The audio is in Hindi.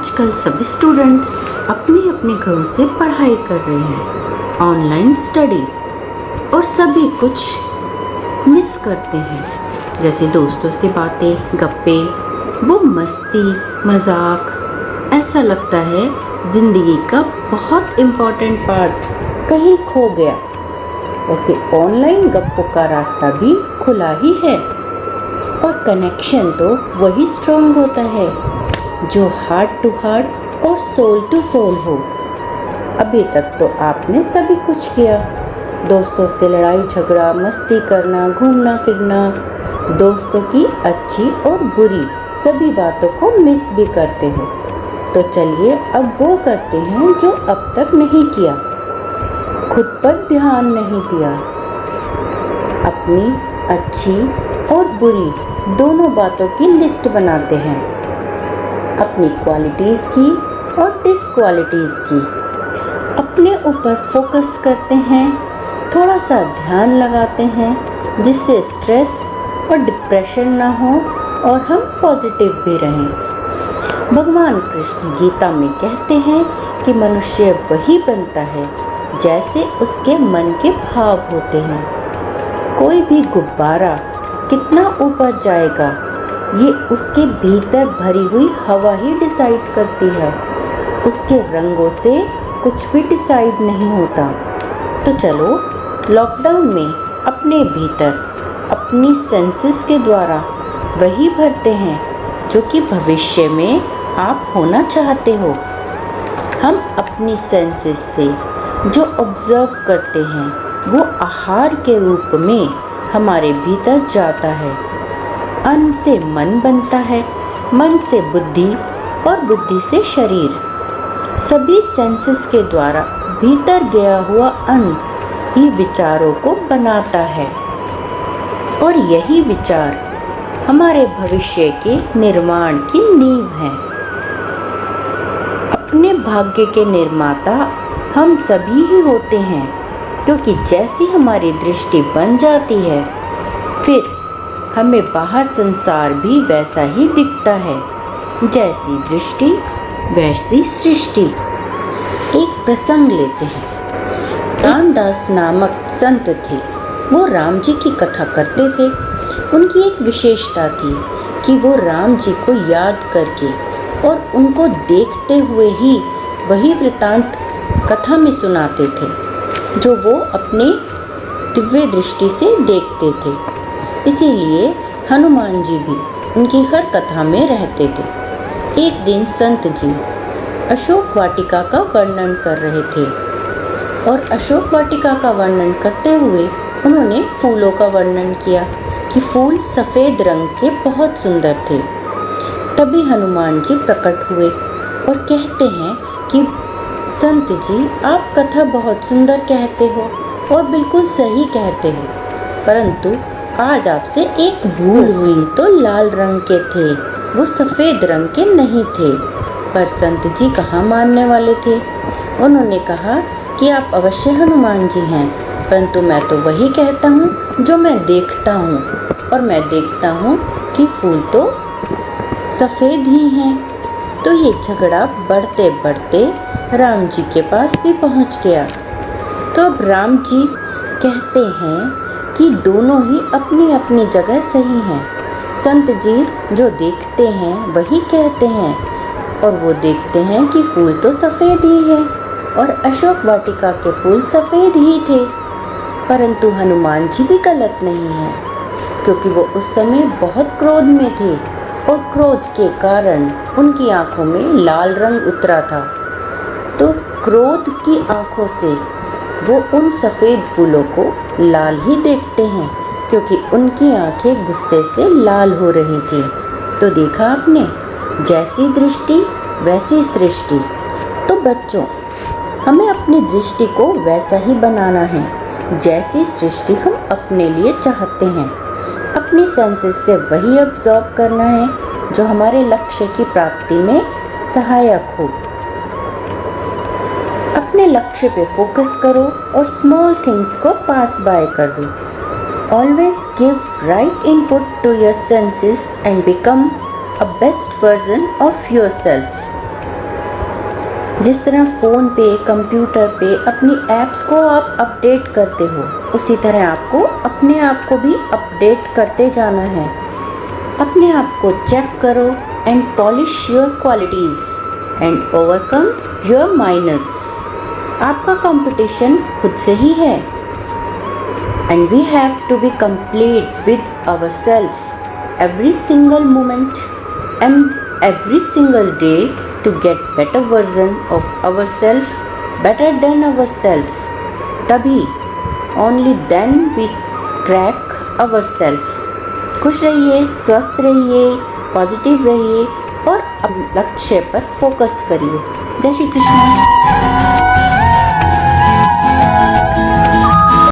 आजकल सभी स्टूडेंट्स अपने अपने घरों से पढ़ाई कर रहे हैं, ऑनलाइन स्टडी, और सभी कुछ मिस करते हैं, जैसे दोस्तों से बातें, गप्पे, वो मस्ती, मजाक। ऐसा लगता है ज़िंदगी का बहुत इम्पोर्टेंट पार्ट कहीं खो गया। वैसे ऑनलाइन गप्पों का रास्ता भी खुला ही है, और कनेक्शन तो वही स्ट्रॉन्ग होता है जो हार्ट टू हार्ट और सोल टू सोल हो। अभी तक तो आपने सभी कुछ किया, दोस्तों से लड़ाई झगड़ा, मस्ती करना, घूमना फिरना, दोस्तों की अच्छी और बुरी सभी बातों को मिस भी करते हो। तो चलिए अब वो करते हैं जो अब तक नहीं किया, खुद पर ध्यान नहीं दिया, अपनी अच्छी और बुरी दोनों बातों की लिस्ट बनाते हैं, अपनी क्वालिटीज़ की और डिसक्वालिटीज़ की, अपने ऊपर फोकस करते हैं, थोड़ा सा ध्यान लगाते हैं जिससे स्ट्रेस और डिप्रेशन ना हो और हम पॉजिटिव भी रहें। भगवान कृष्ण गीता में कहते हैं कि मनुष्य वही बनता है जैसे उसके मन के भाव होते हैं। कोई भी गुब्बारा कितना ऊपर जाएगा ये उसके भीतर भरी हुई हवा ही डिसाइड करती है, उसके रंगों से कुछ भी डिसाइड नहीं होता। तो चलो लॉकडाउन में अपने भीतर अपनी सेंसेस के द्वारा वही भरते हैं जो कि भविष्य में आप होना चाहते हो। हम अपनी सेंसेस से जो ऑब्जर्व करते हैं वो आहार के रूप में हमारे भीतर जाता है। अन्न से मन बनता है, मन से बुद्धि और बुद्धि से शरीर। सभी सेंसेस के द्वारा भीतर गया हुआ अन्न ही विचारों को बनाता है, और यही विचार हमारे भविष्य के निर्माण की नींव है। अपने भाग्य के निर्माता हम सभी ही होते हैं, क्योंकि जैसी हमारी दृष्टि बन जाती है फिर हमें बाहर संसार भी वैसा ही दिखता है। जैसी दृष्टि वैसी सृष्टि। एक प्रसंग लेते हैं। रामदास नामक संत थे, वो राम जी की कथा करते थे। उनकी एक विशेषता थी कि वो राम जी को याद करके और उनको देखते हुए ही वही वृतांत कथा में सुनाते थे जो वो अपने दिव्य दृष्टि से देखते थे। इसीलिए हनुमान जी भी उनकी हर कथा में रहते थे। एक दिन संत जी अशोक वाटिका का वर्णन कर रहे थे, और अशोक वाटिका का वर्णन करते हुए उन्होंने फूलों का वर्णन किया कि फूल सफ़ेद रंग के बहुत सुंदर थे। तभी हनुमान जी प्रकट हुए और कहते हैं कि संत जी आप कथा बहुत सुंदर कहते हो और बिल्कुल सही कहते हो, परंतु आज आपसे एक भूल हुई। तो लाल रंग के थे, वो सफ़ेद रंग के नहीं थे। पर संत जी कहाँ मानने वाले थे। उन्होंने कहा कि आप अवश्य हनुमान जी हैं, परंतु मैं तो वही कहता हूँ जो मैं देखता हूँ, और मैं देखता हूँ कि फूल तो सफ़ेद ही हैं। तो ये झगड़ा बढ़ते बढ़ते राम जी के पास भी पहुँच गया। तो अब राम जी कहते हैं कि दोनों ही अपनी अपनी जगह सही हैं। संत जी जो देखते हैं वही कहते हैं, और वो देखते हैं कि फूल तो सफ़ेद ही है, और अशोक वाटिका के फूल सफ़ेद ही थे। परंतु हनुमान जी भी गलत नहीं हैं, क्योंकि वो उस समय बहुत क्रोध में थे, और क्रोध के कारण उनकी आंखों में लाल रंग उतरा था। तो क्रोध की आंखों से वो उन सफ़ेद फूलों को लाल ही देखते हैं, क्योंकि उनकी आंखें गुस्से से लाल हो रही थी। तो देखा आपने, जैसी दृष्टि वैसी सृष्टि। तो बच्चों, हमें अपनी दृष्टि को वैसा ही बनाना है जैसी सृष्टि हम अपने लिए चाहते हैं। अपनी सेंसेस से वही ऑब्जर्व करना है जो हमारे लक्ष्य की प्राप्ति में सहायक हो। अपने लक्ष्य पे फोकस करो और स्मॉल थिंग्स को पास बाय कर दो। Always give right input to your senses and become a best version of yourself. जिस तरह फ़ोन पे, कंप्यूटर पे अपनी ऐप्स को आप अपडेट करते हो, उसी तरह आपको अपने आप को भी अपडेट करते जाना है। अपने आप को चेक करो and polish your qualities and overcome your minus. आपका कंपटीशन खुद से ही है and we have to be complete with ourselves every single moment and every single day to get better version of ourselves, better than ourselves. तभी only then we crack ourselves. खुश रहिए, स्वस्थ रहिए, पॉजिटिव रहिए और अपने लक्ष्य पर फोकस करिए। जय श्री कृष्ण।